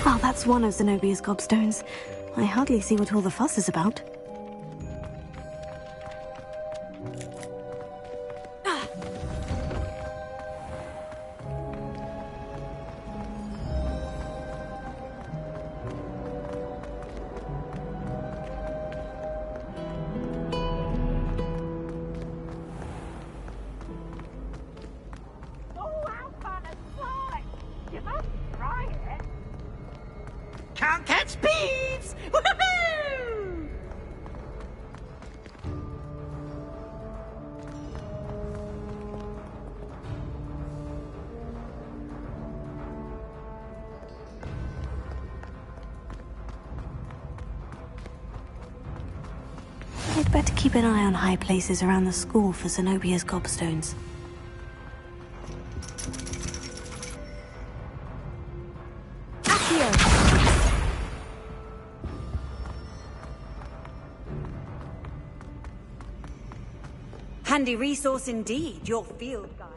Well, that's one of Zenobia's gobstones. I hardly see what all the fuss is about. Can't catch bees! Woohoo! I'd better keep an eye on high places around the school for Zenobia's gobstones. Handy resource indeed, your field guide.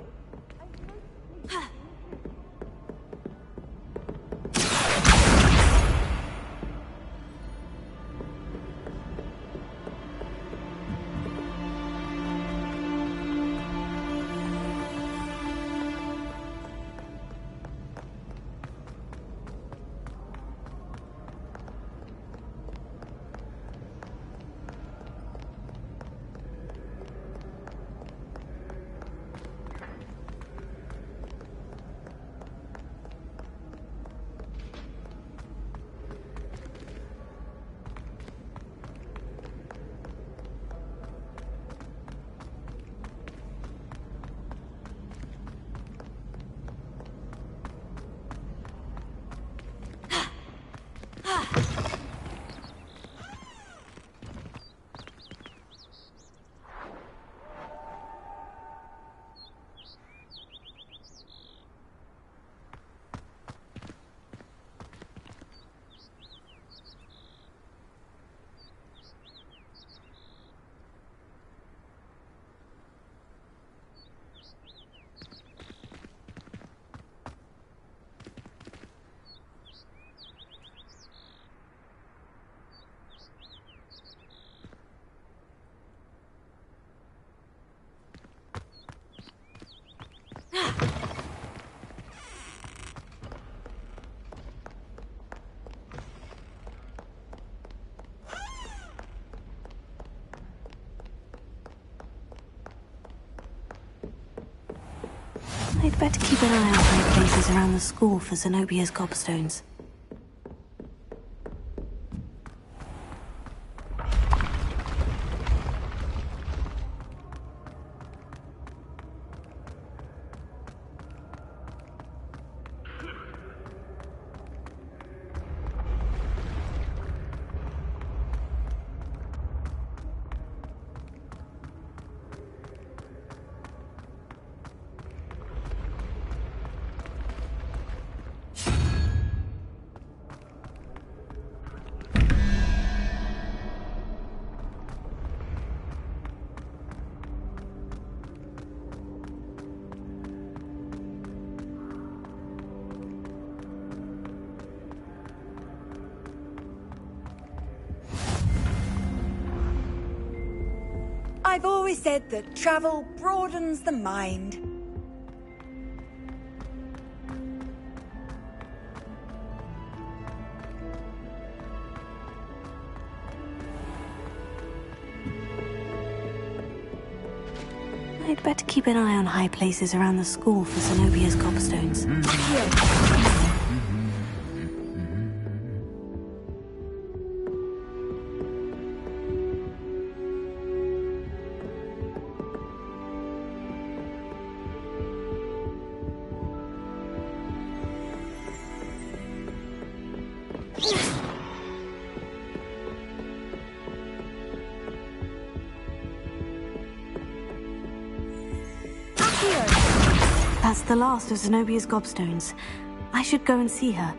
I'd better keep an eye on high places around the school for Zenobia's gobstones. I've always said that travel broadens the mind. I'd better keep an eye on high places around the school for Zenobia's gobstones. the last of Zenobia's gobstones. I should go and see her.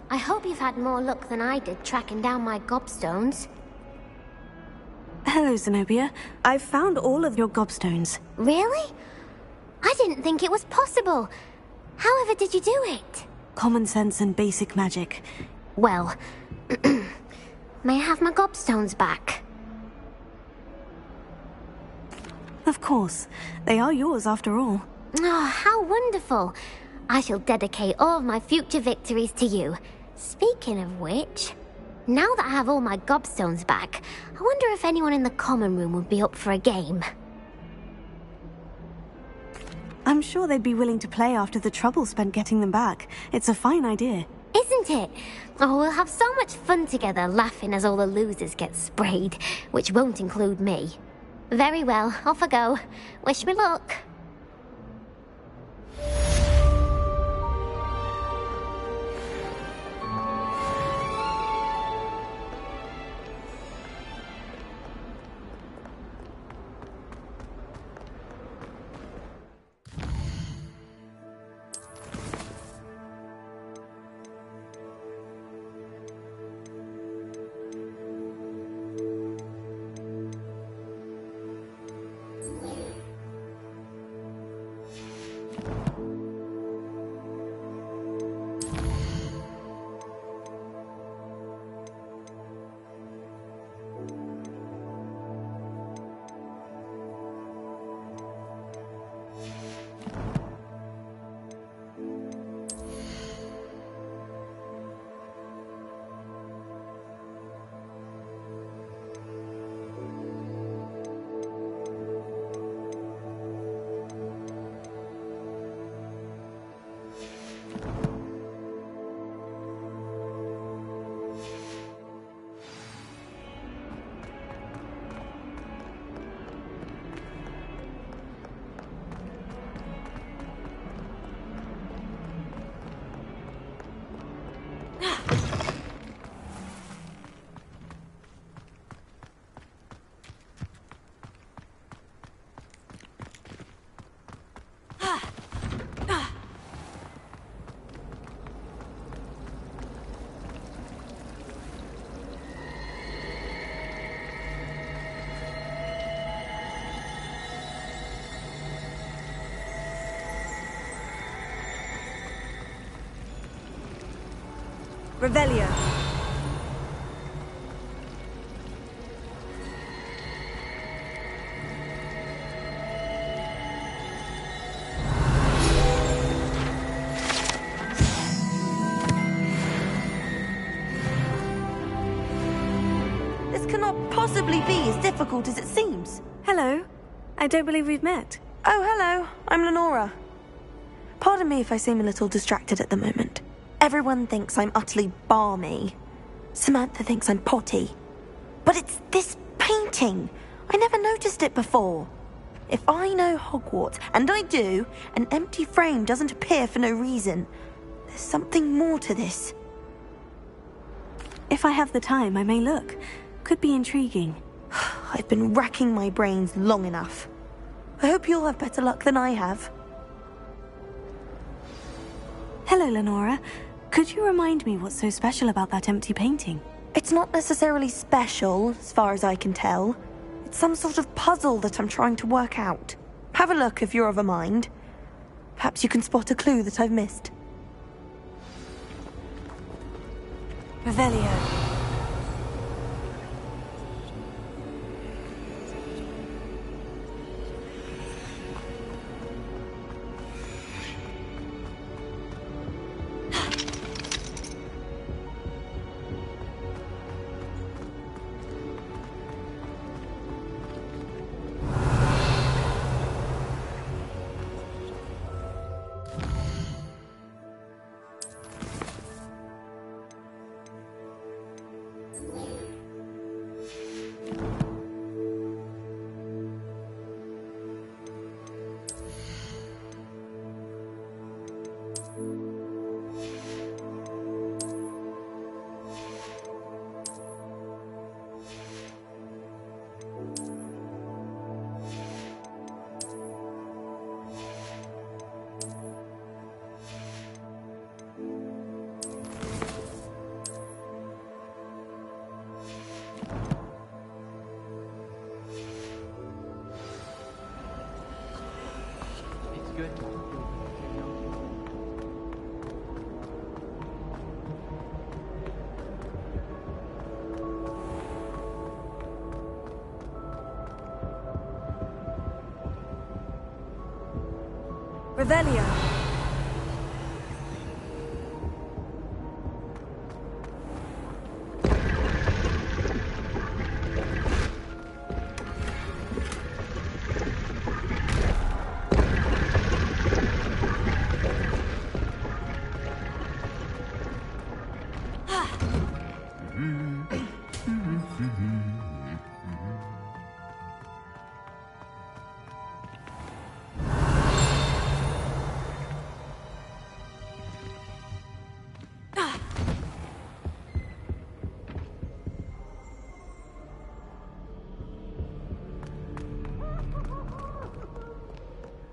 I hope you've had more luck than I did tracking down my gobstones. Hello, Zenobia. I've found all of your gobstones. Really? I didn't think it was possible. However did you do it? Common sense and basic magic. Well, may I have my gobstones back? Of course. They are yours after all. Oh, how wonderful. I shall dedicate all of my future victories to you. Speaking of which, now that I have all my gobstones back, I wonder if anyone in the common room would be up for a game. I'm sure they'd be willing to play after the trouble spent getting them back. It's a fine idea. Isn't it? Oh, we'll have so much fun together, laughing as all the losers get sprayed, which won't include me. Very well, off I go. Wish me luck. Revelio. This cannot possibly be as difficult as it seems. Hello. I don't believe we've met. Oh, hello. I'm Lenora. Pardon me if I seem a little distracted at the moment. Everyone thinks I'm utterly balmy. Samantha thinks I'm potty. But it's this painting. I never noticed it before. If I know Hogwarts, and I do, an empty frame doesn't appear for no reason. There's something more to this. If I have the time, I may look. Could be intriguing. I've been racking my brains long enough. I hope you'll have better luck than I have. Hello, Lenora. Could you remind me what's so special about that empty painting? It's not necessarily special, as far as I can tell. It's some sort of puzzle that I'm trying to work out. Have a look if you're of a mind. Perhaps you can spot a clue that I've missed. Revelio. Revelio.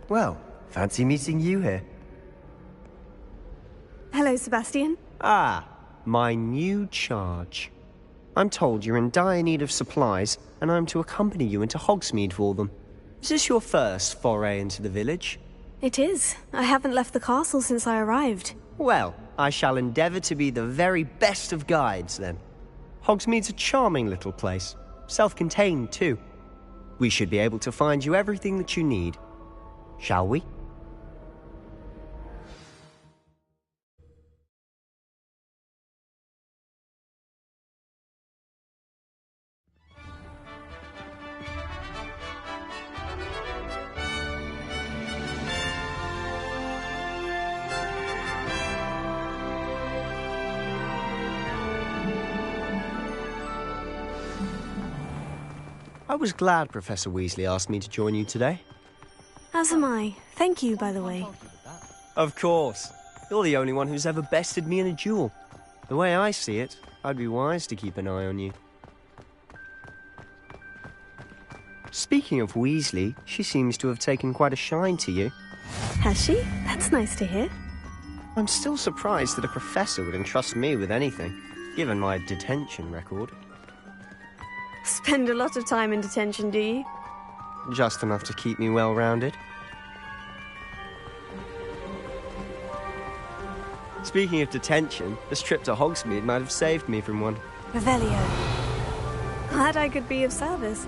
Well, fancy meeting you here. Hello, Sebastian. Ah, my new charge. I'm told you're in dire need of supplies, and I'm to accompany you into Hogsmeade for them. Is this your first foray into the village? It is. I haven't left the castle since I arrived. Well, I shall endeavour to be the very best of guides, then. Hogsmeade's a charming little place. Self-contained, too. We should be able to find you everything that you need. Shall we? I was glad Professor Weasley asked me to join you today. As am I. Thank you, by the way. Of course. You're the only one who's ever bested me in a duel. The way I see it, I'd be wise to keep an eye on you. Speaking of Weasley, she seems to have taken quite a shine to you. Has she? That's nice to hear. I'm still surprised that a professor would entrust me with anything, given my detention record. Spend a lot of time in detention, do you? Just enough to keep me well-rounded. Speaking of detention, this trip to Hogsmeade might have saved me from one. Revelio. Glad I could be of service.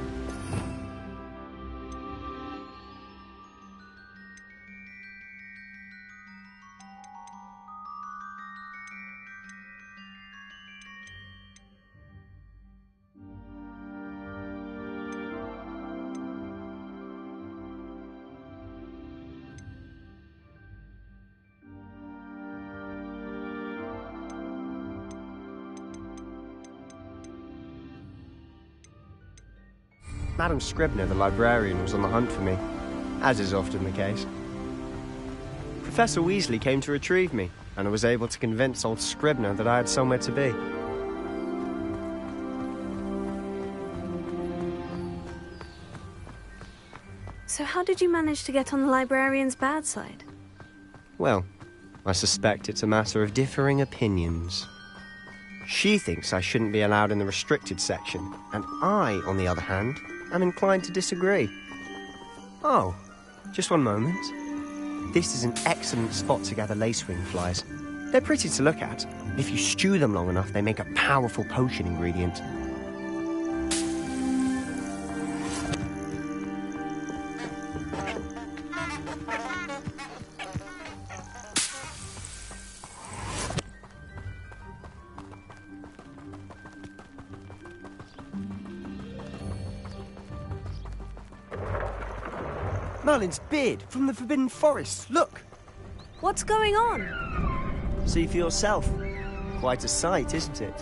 Madam Scribner, the librarian, was on the hunt for me, as is often the case. Professor Weasley came to retrieve me, and I was able to convince old Scribner that I had somewhere to be. So how did you manage to get on the librarian's bad side? Well, I suspect it's a matter of differing opinions. She thinks I shouldn't be allowed in the restricted section, and I, on the other hand, am inclined to disagree. Oh, just one moment. This is an excellent spot to gather lacewing flies. They're pretty to look at. If you stew them long enough, they make a powerful potion ingredient. Merlin's beard from the Forbidden Forest. Look! What's going on? See for yourself. Quite a sight, isn't it?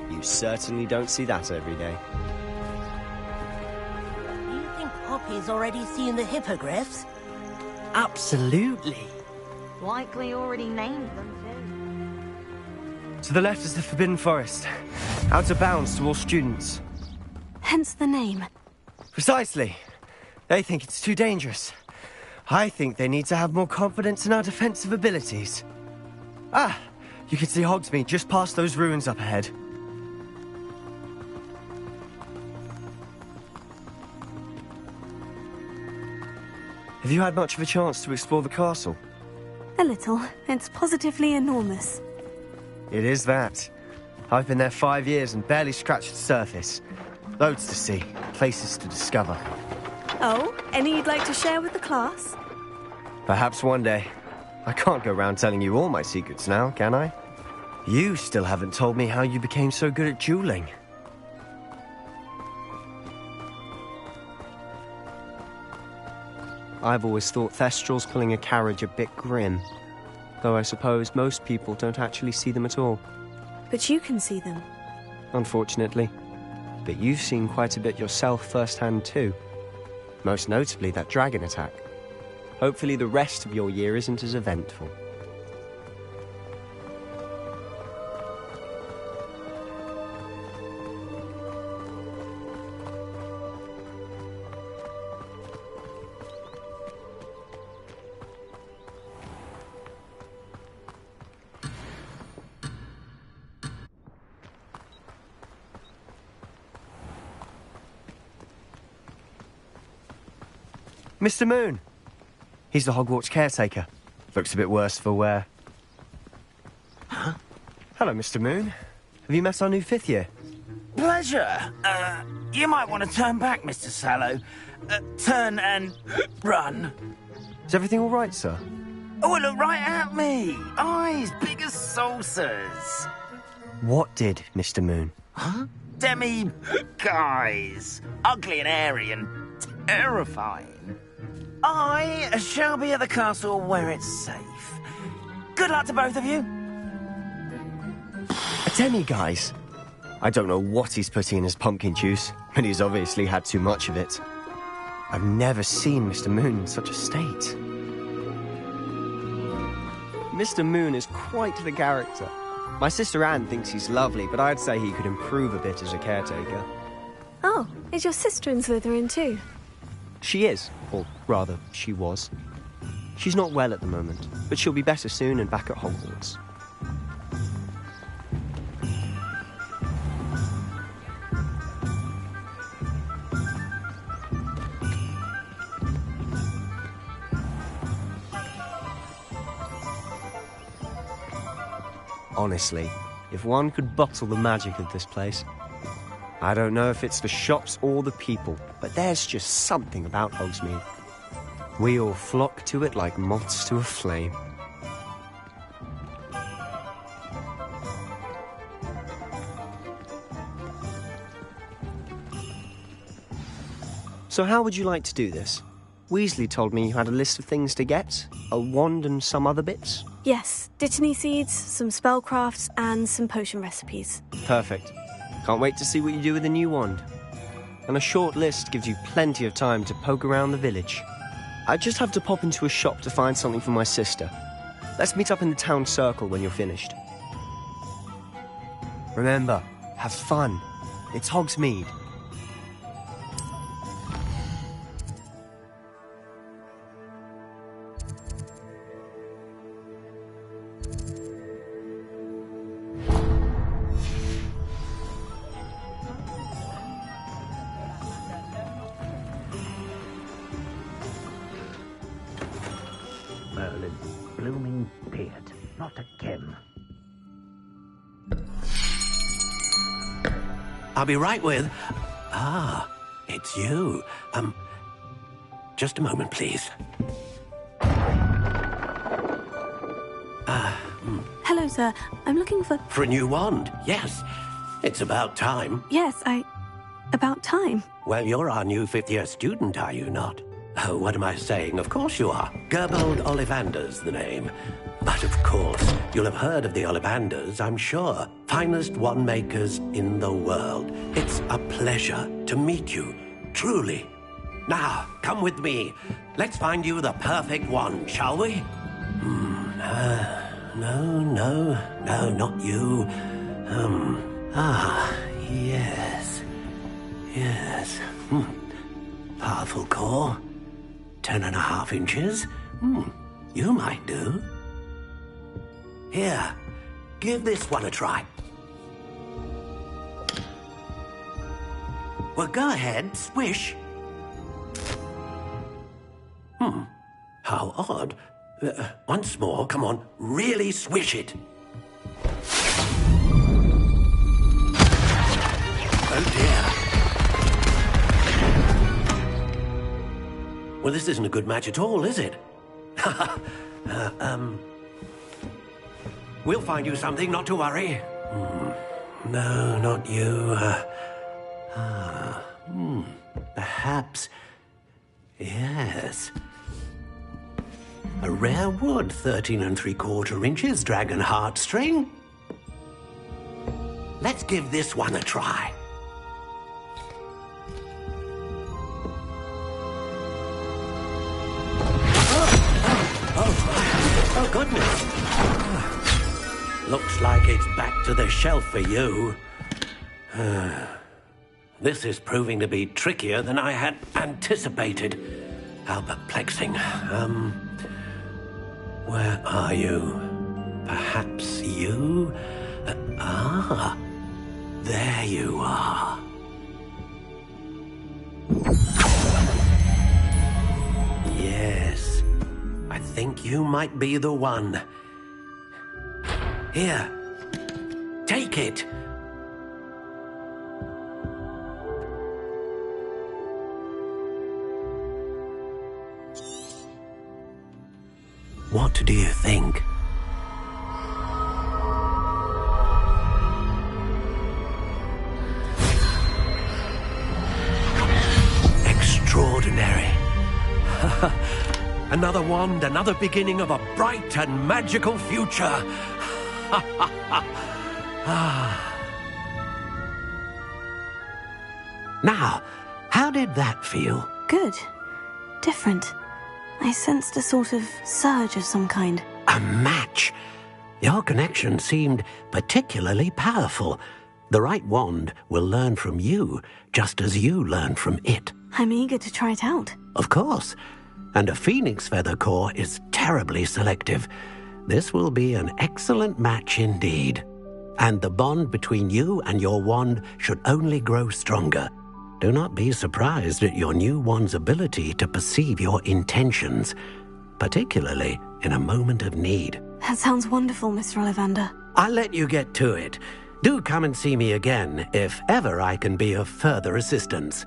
You certainly don't see that every day. Do you think Poppy's already seen the hippogriffs? Absolutely. Likely already named them, To the left is the Forbidden Forest. Out of bounds to all students. Hence the name. Precisely. They think it's too dangerous. I think they need to have more confidence in our defensive abilities. Ah, you can see Hogsmeade just past those ruins up ahead. Have you had much of a chance to explore the castle? A little. It's positively enormous. It is that. I've been there 5 years and barely scratched the surface. Loads to see, places to discover. Oh, any you'd like to share with the class? Perhaps one day. I can't go around telling you all my secrets now, can I? You still haven't told me how you became so good at dueling. I've always thought Thestrals pulling a carriage a bit grim. Though I suppose most people don't actually see them at all. But you can see them. Unfortunately. But you've seen quite a bit yourself firsthand too. Most notably that dragon attack. Hopefully the rest of your year isn't as eventful. Mr. Moon. He's the Hogwarts caretaker. Looks a bit worse for wear. Huh? Hello, Mr. Moon. Have you met our new 5th year? Pleasure. You might want to turn back, Mr. Sallow. Turn and run. Is everything all right, sir? Oh, look right at me. Eyes big as saucers. What did, Mr. Moon? Huh? Guys. Ugly and airy and terrifying. I shall be at the castle where it's safe. Good luck to both of you. A demi-guise? I don't know what he's putting in his pumpkin juice, but he's obviously had too much of it. I've never seen Mr. Moon in such a state. Mr. Moon is quite the character. My sister Anne thinks he's lovely, but I'd say he could improve a bit as a caretaker. Oh, is your sister in Slytherin too? She is, or rather, she was. She's not well at the moment, but she'll be better soon and back at Hogwarts. Honestly, if one could bottle the magic of this place. I don't know if it's the shops or the people, but there's just something about Hogsmeade. We all flock to it like moths to a flame. So how would you like to do this? Weasley told me you had a list of things to get, a wand and some other bits. Yes, Dittany seeds, some spellcrafts, and some potion recipes. Perfect. Can't wait to see what you do with the new wand. And a short list gives you plenty of time to poke around the village. I just have to pop into a shop to find something for my sister. Let's meet up in the town circle when you're finished. Remember, have fun. It's Hogsmeade. Merlin, blooming beard, not again. I'll be right with... Ah, it's you. Just a moment, please. Hello, sir. I'm looking for... For a new wand, yes. It's about time. Yes, about time. Well, you're our new fifth-year student, are you not? Oh, what am I saying? Of course you are. Gerbold Olivander's the name. But of course, you'll have heard of the Olivanders, I'm sure. Finest wand makers in the world. It's a pleasure to meet you, truly. Now, come with me. Let's find you the perfect wand, shall we? No, not you. Yes. Powerful core. 10.5 inches. You might do. Here, give this one a try. Well, go ahead, swish. How odd. Once more, come on, really swish it. Oh dear. Well, this isn't a good match at all, is it? We'll find you something, not to worry. No, not you. Perhaps... Yes. A rare wood, 13 3/4 inches, dragon heartstring. Let's give this one a try. Oh, goodness. Looks like it's back to the shelf for you. This is proving to be trickier than I had anticipated. How perplexing. Where are you? Perhaps you? There you are. Yes, I think you might be the one. Here, take it. What do you think? Extraordinary. Another wand, another beginning of a bright and magical future. Now, how did that feel? Good. Different. I sensed a sort of surge of some kind. A match. Your connection seemed particularly powerful. The right wand will learn from you, just as you learn from it. I'm eager to try it out. Of course. And a phoenix feather core is terribly selective. This will be an excellent match indeed. And the bond between you and your wand should only grow stronger. Do not be surprised at your new wand's ability to perceive your intentions, particularly in a moment of need. That sounds wonderful, Mr. Olivander. I'll let you get to it. Do come and see me again if ever I can be of further assistance.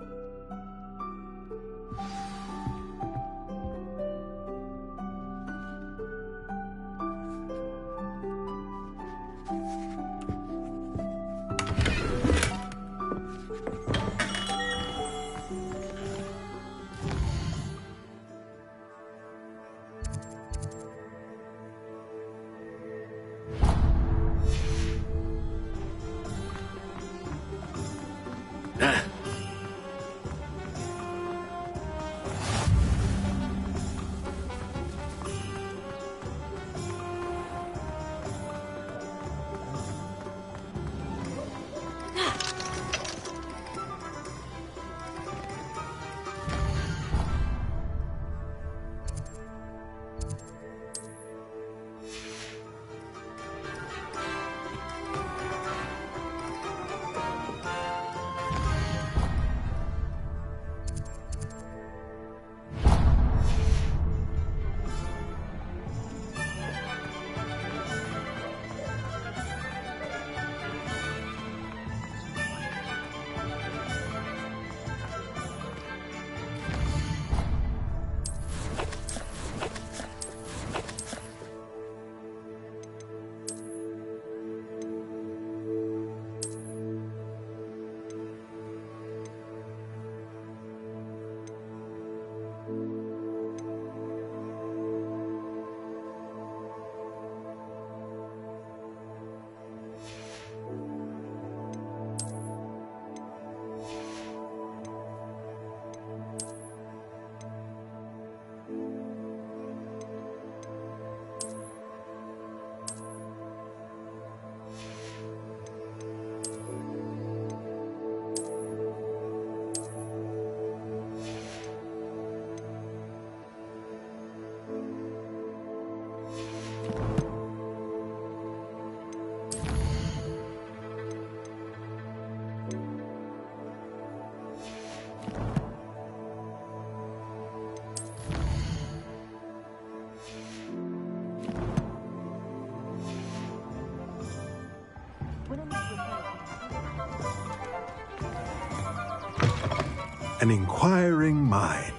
An inquiring mind.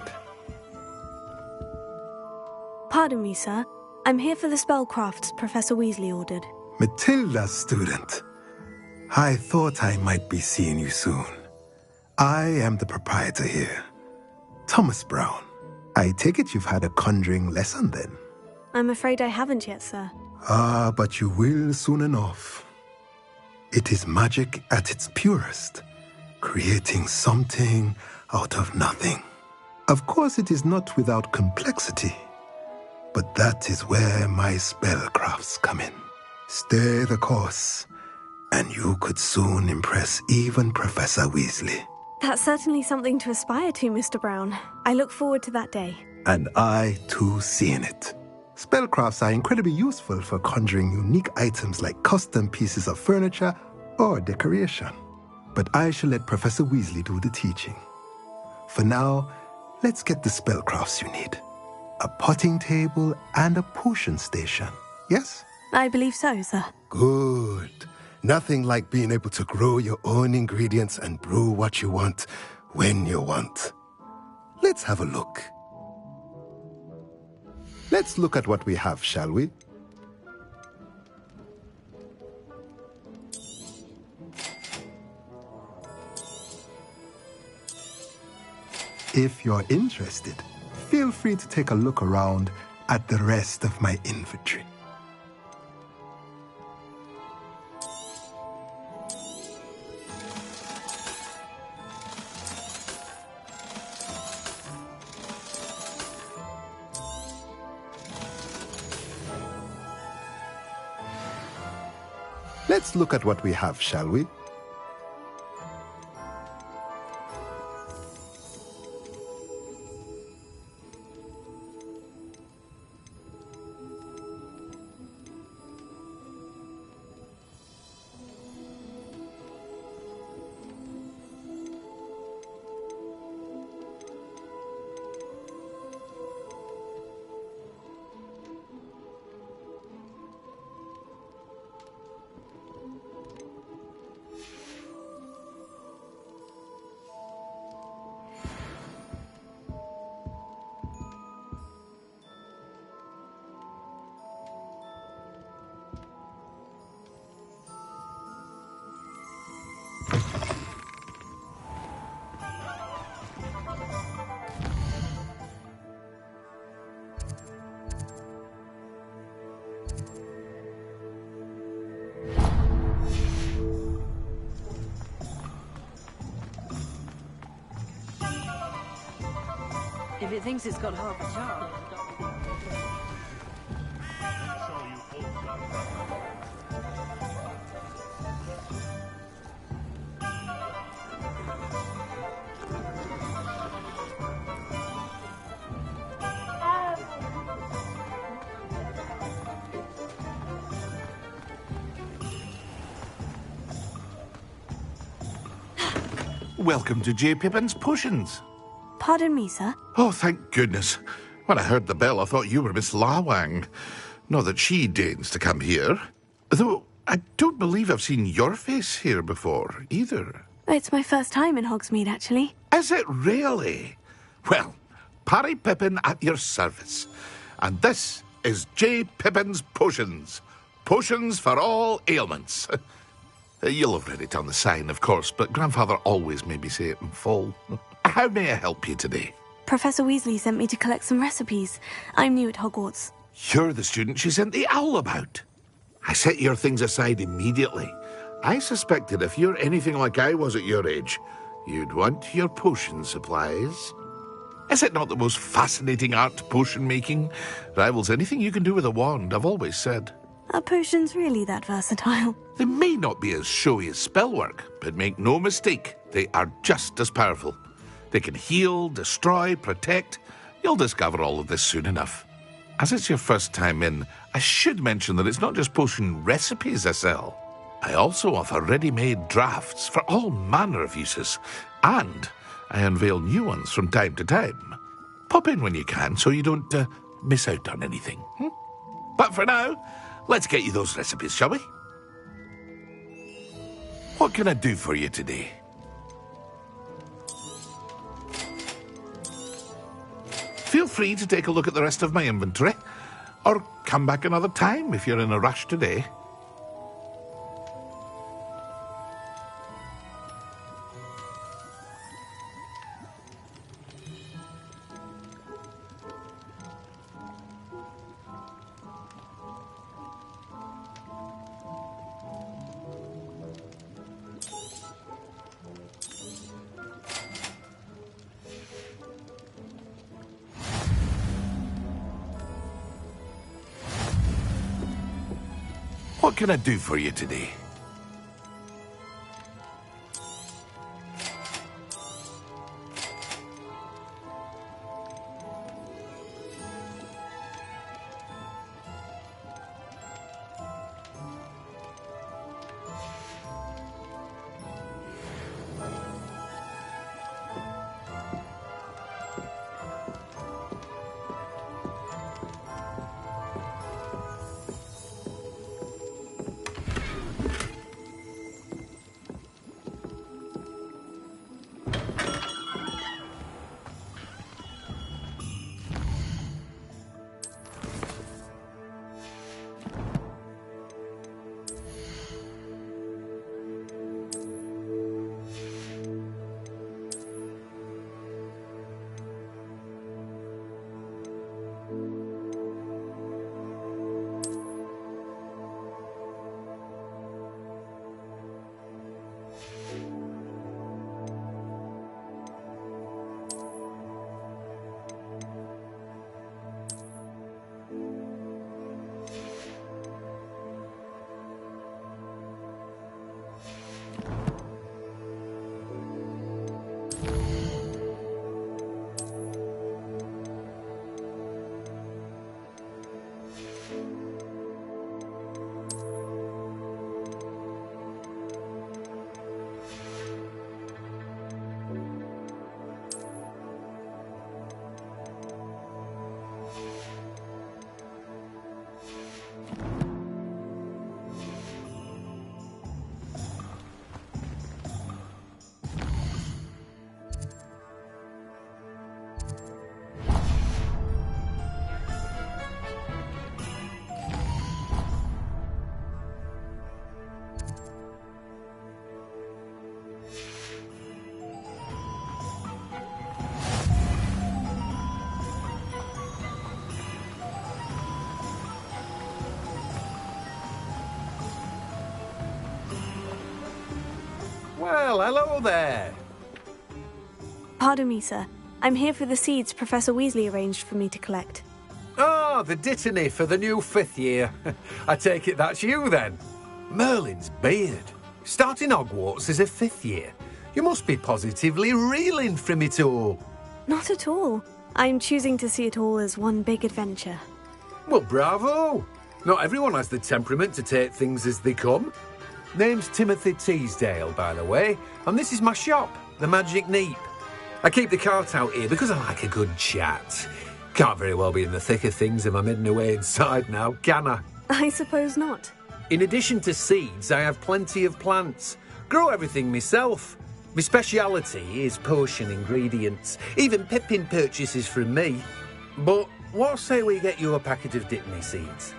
Pardon me, sir. I'm here for the spellcrafts Professor Weasley ordered. Matilda's student. I thought I might be seeing you soon. I am the proprietor here, Thomas Brown. I take it you've had a conjuring lesson then? I'm afraid I haven't yet, sir. Ah, but you will soon enough. It is magic at its purest, creating something out of nothing. Of course, it is not without complexity, but that is where my spellcrafts come in. Stay the course, and you could soon impress even Professor Weasley. That's certainly something to aspire to, Mr. Brown. I look forward to that day. And I, too, seeing it. Spellcrafts are incredibly useful for conjuring unique items like custom pieces of furniture or decoration. But I shall let Professor Weasley do the teaching. For now, let's get the spellcrafts you need. A potting table and a potion station, yes? I believe so, sir. Good. Nothing like being able to grow your own ingredients and brew what you want, when you want. Let's have a look. Let's look at what we have, shall we? If you're interested, feel free to take a look around at the rest of my inventory. Let's look at what we have, shall we? If it thinks it's got half a charm. Welcome to J. Pippin's Potions. Pardon me, sir. Oh, thank goodness. When I heard the bell, I thought you were Miss Lawang. Not that she deigns to come here. Though I don't believe I've seen your face here before, either. It's my first time in Hogsmeade, actually. Is it really? Well, Parry Pippin at your service. And this is J. Pippin's Potions. Potions for all ailments. You'll have read it on the sign, of course, but Grandfather always made me say it in full. How may I help you today? Professor Weasley sent me to collect some recipes. I'm new at Hogwarts. You're the student she sent the owl about. I set your things aside immediately. I suspected if you're anything like I was at your age, you'd want your potion supplies. Is it not the most fascinating art, potion making? Rivals anything you can do with a wand, I've always said. Are potions really that versatile? They may not be as showy as spellwork, but make no mistake, they are just as powerful. They can heal, destroy, protect. You'll discover all of this soon enough. As it's your first time in, I should mention that it's not just potion recipes I sell. I also offer ready-made drafts for all manner of uses, and I unveil new ones from time to time. Pop in when you can so you don't miss out on anything. But for now, let's get you those recipes, shall we? What can I do for you today? Feel free to take a look at the rest of my inventory, or come back another time if you're in a rush today. What can I do for you today? Well, hello there. Pardon me, sir. I'm here for the seeds Professor Weasley arranged for me to collect. Ah, the dittany for the new 5th year. I take it that's you, then. Merlin's beard. Starting Hogwarts as a 5th year. You must be positively reeling from it all. Not at all. I'm choosing to see it all as one big adventure. Well, bravo. Not everyone has the temperament to take things as they come. Name's Timothy Teasdale, by the way, and this is my shop, the Magic Neep. I keep the cart out here because I like a good chat. Can't very well be in the thick of things if I'm hidden away inside now, can I? I suppose not. In addition to seeds, I have plenty of plants. Grow everything myself. My speciality is potion ingredients. Even Pippin purchases from me. But what say we get you a packet of Dittany seeds?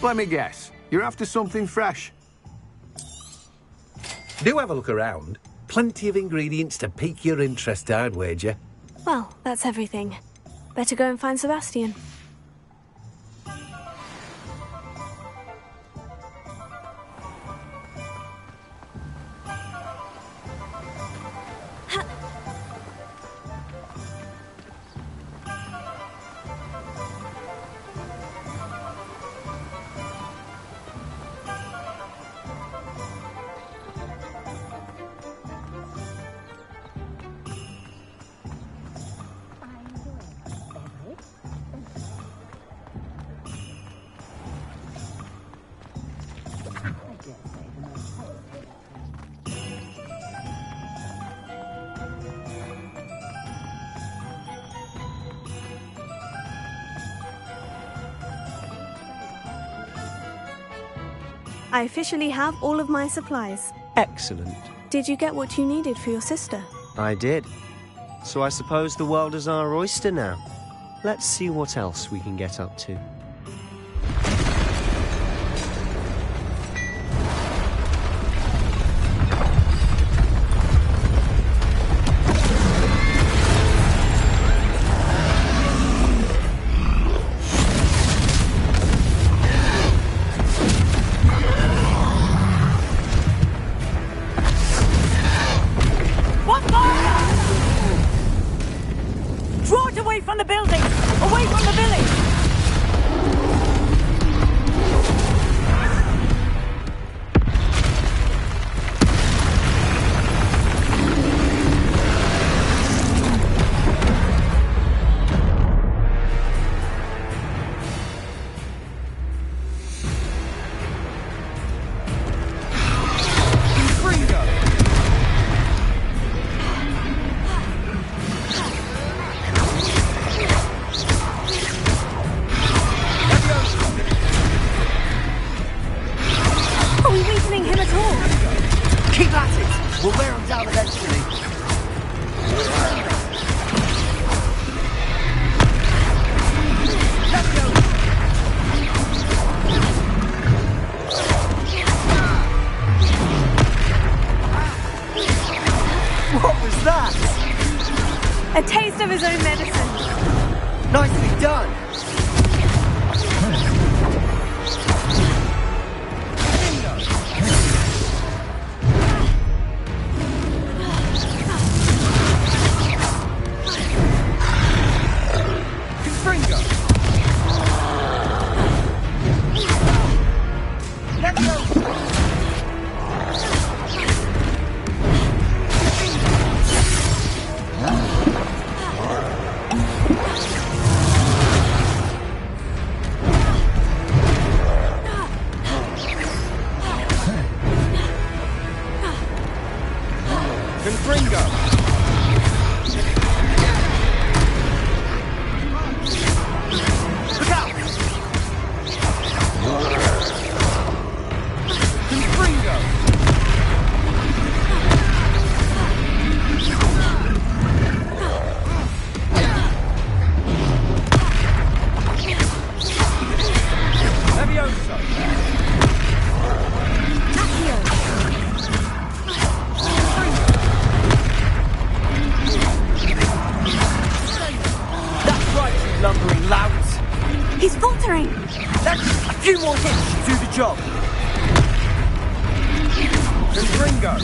Let me guess. You're after something fresh. Do have a look around. Plenty of ingredients to pique your interest, I'd wager. Well, that's everything. Better go and find Sebastian. I officially have all of my supplies. Excellent. Did you get what you needed for your sister? I did. So I suppose the world is our oyster now. Let's see what else we can get up to. A taste of his own medicine. Nicely done. He's faltering! A few more hits should do the job. Ringo!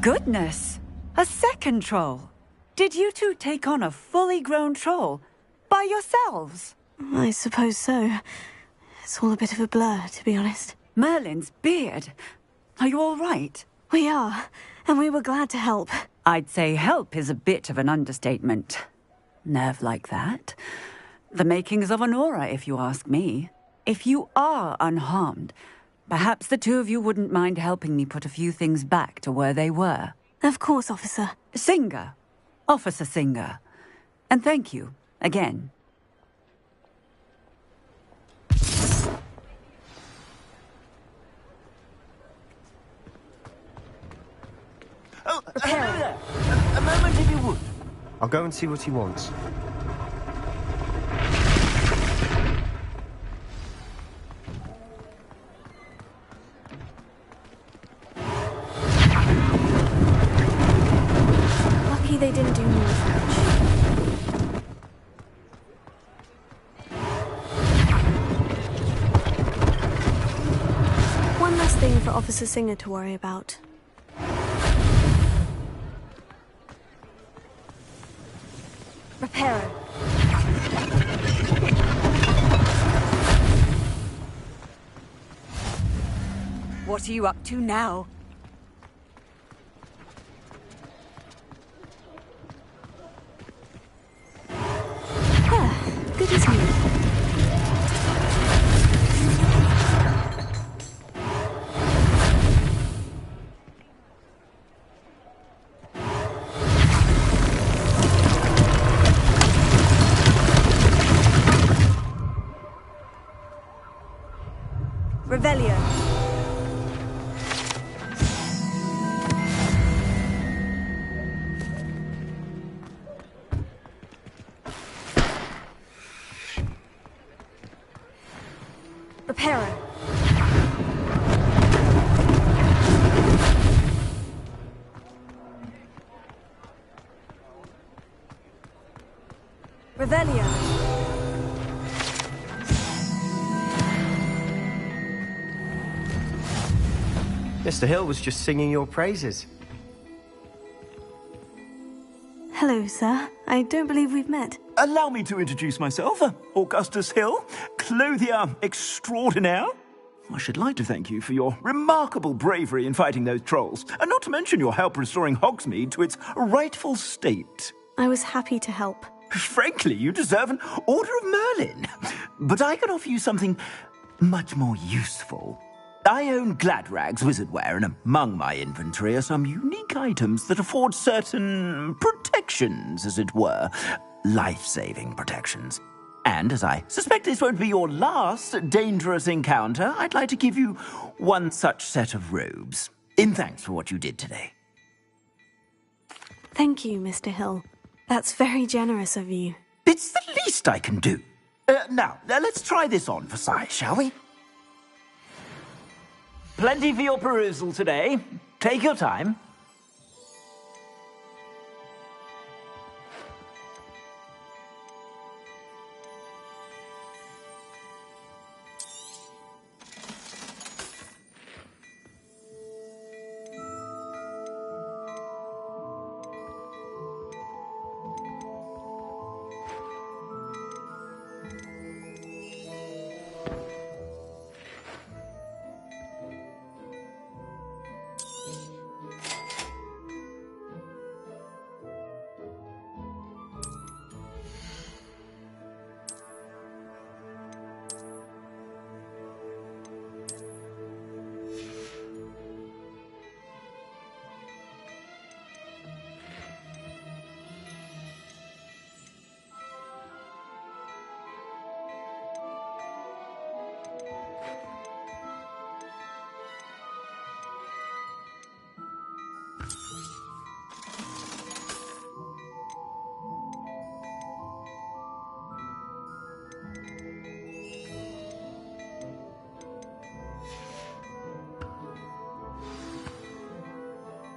Goodness! A second troll! Did you two take on a fully grown troll by yourselves? I suppose so. It's all a bit of a blur, to be honest. Merlin's beard. Are you all right? We are, and we were glad to help. I'd say help is a bit of an understatement. Nerve like that. The makings of an aura, if you ask me. If you are unharmed, perhaps the two of you wouldn't mind helping me put a few things back to where they were. Of course, officer. Singer. Officer Singer. And thank you, again. Oh, hello there. A moment if you would. I'll go and see what he wants. Lucky they didn't do more damage. One less thing for Officer Singer to worry about. Reparo. What are you up to now? Good as new. Revelio. Reparo. Revelio. Mr. Hill was just singing your praises. Hello, sir. I don't believe we've met. Allow me to introduce myself, Augustus Hill, clothier extraordinaire. I should like to thank you for your remarkable bravery in fighting those trolls, and not to mention your help restoring Hogsmeade to its rightful state. I was happy to help. Frankly, you deserve an Order of Merlin. But I can offer you something much more useful. I own Gladrag's wizardware, and among my inventory are some unique items that afford certain protections, as it were. Life-saving protections. And as I suspect this won't be your last dangerous encounter, I'd like to give you one such set of robes, in thanks for what you did today. Thank you, Mr. Hill. That's very generous of you. It's the least I can do. Now, let's try this on for size, shall we? Plenty for your perusal today. Take your time.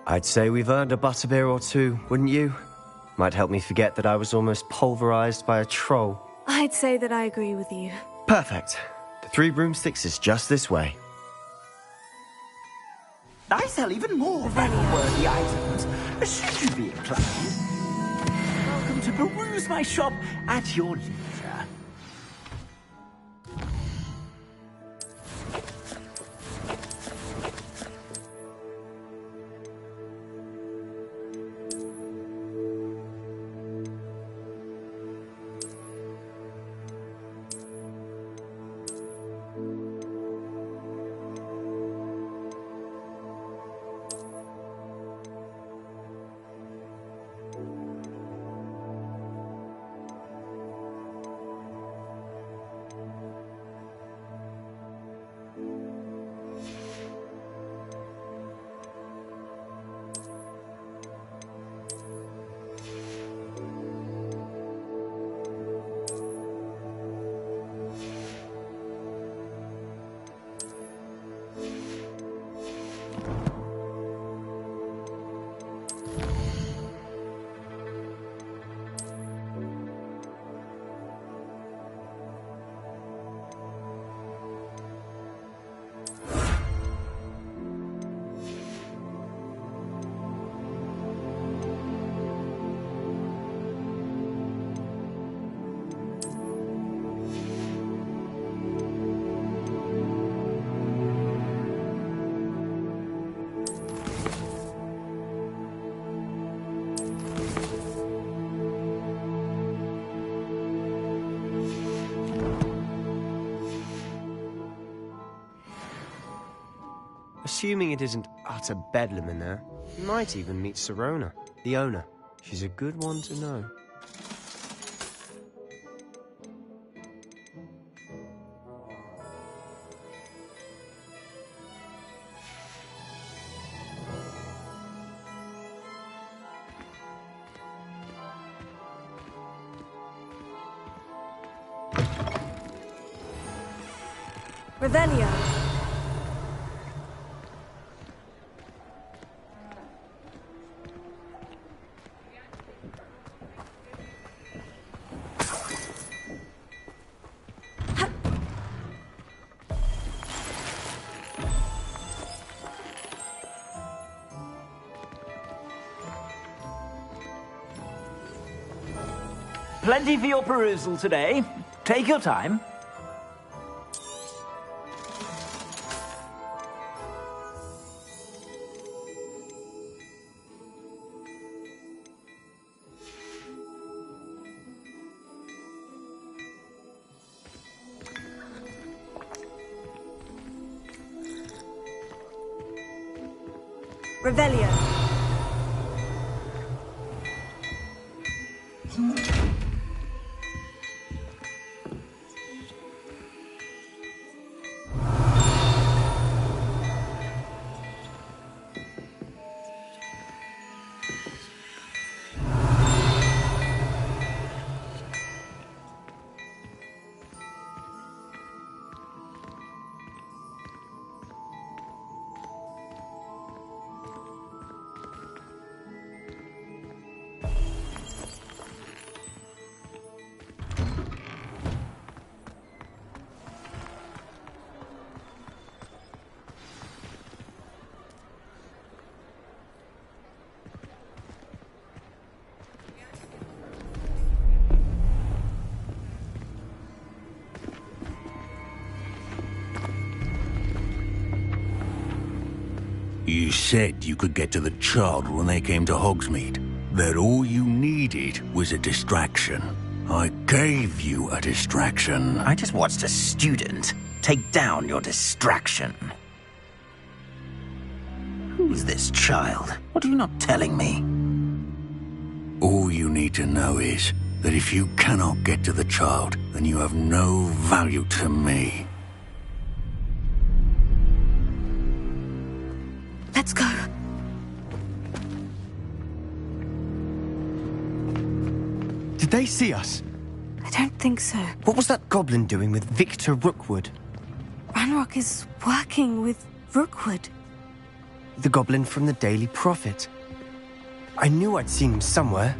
I'd say we've earned a butterbeer or two, wouldn't you? Might help me forget that I was almost pulverized by a troll. I'd say that I agree with you. Perfect. The Three Broomsticks is just this way. I sell even more value-worthy items, should you be inclined. Welcome to peruse my shop at your leisure. Assuming it isn't utter bedlam in there, you might even meet Sirona, the owner. She's a good one to know. Revelio. Plenty for your perusal today. Take your time. Revelio. You said you could get to the child when they came to Hogsmeade. That all you needed was a distraction. I gave you a distraction. I just watched a student take down your distraction. Who's this child? What are you not telling me? All you need to know is that if you cannot get to the child, then you have no value to me. Let's go. Did they see us? I don't think so. What was that goblin doing with Victor Rookwood? Ranrock is working with Rookwood. The goblin from the Daily Prophet. I knew I'd seen him somewhere.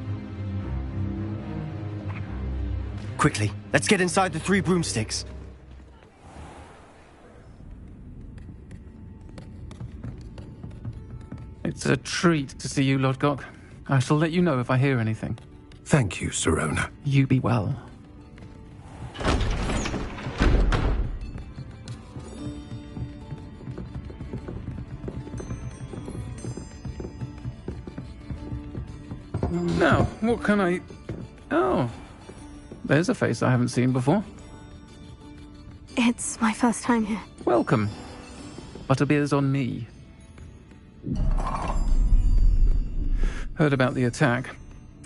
Quickly, let's get inside the 3 broomsticks. It's a treat to see you, Lodgok. I shall let you know if I hear anything. Thank you, Sirona. You be well. Now, what can I... Oh, there's a face I haven't seen before. It's my first time here. Welcome. Butterbeer's on me. Heard about the attack.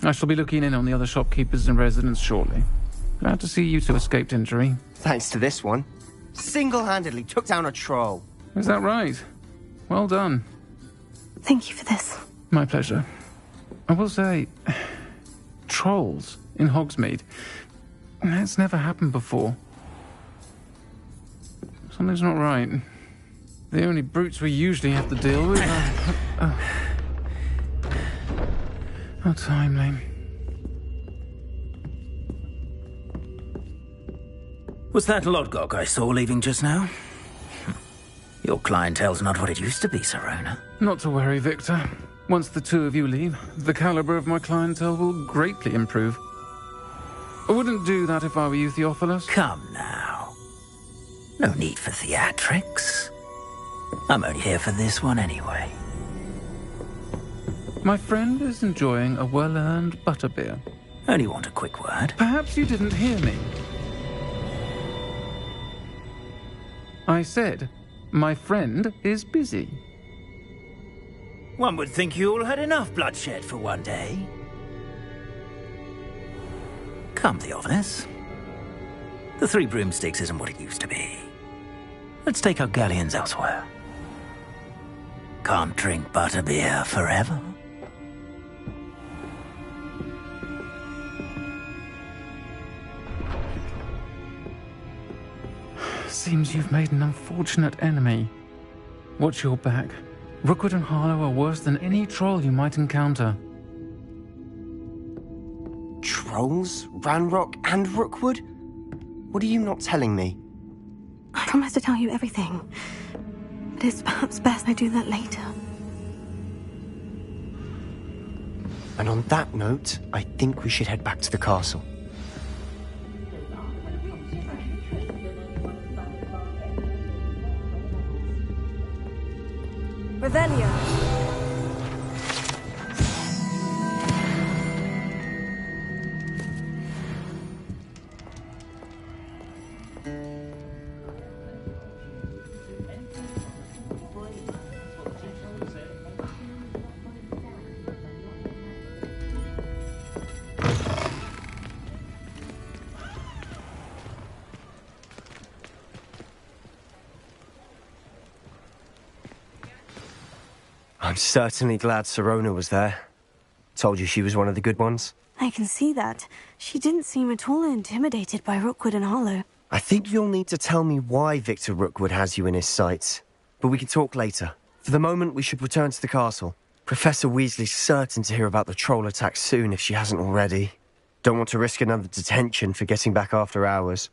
I shall be looking in on the other shopkeepers and residents shortly. Glad to see you two escaped injury. Thanks to this one. Single-handedly took down a troll. Is that right? Well done. Thank you for this. My pleasure. I will say, trolls in Hogsmeade. That's never happened before. Something's not right. The only brutes we usually have to deal with are... How timely. Was that Lodgok I saw leaving just now? Your clientele's not what it used to be, Sirona. Not to worry, Victor. Once the two of you leave, the caliber of my clientele will greatly improve. I wouldn't do that if I were you, Theophilus. Come now. No need for theatrics. I'm only here for this one anyway. My friend is enjoying a well-earned butterbeer. Only want a quick word. Perhaps you didn't hear me. I said, my friend is busy. One would think you all had enough bloodshed for one day. Come, Theophilus. The Three Broomsticks isn't what it used to be. Let's take our galleons elsewhere. Can't drink butterbeer forever. Seems you've made an unfortunate enemy. Watch your back. Rookwood and Harlow are worse than any troll you might encounter. Trolls? Ranrock and Rookwood? What are you not telling me? I promised to tell you everything. But it's perhaps best I do that later. And on that note, I think we should head back to the castle. Revelio. I'm certainly glad Sirona was there. Told you she was one of the good ones. I can see that. She didn't seem at all intimidated by Rookwood and Harlow. I think you'll need to tell me why Victor Rookwood has you in his sights. But we can talk later. For the moment, we should return to the castle. Professor Weasley's certain to hear about the troll attack soon if she hasn't already. Don't want to risk another detention for getting back after hours.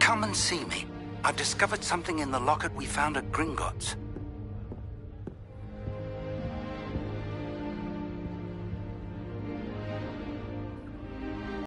Come and see me. I've discovered something in the locket we found at Gringotts.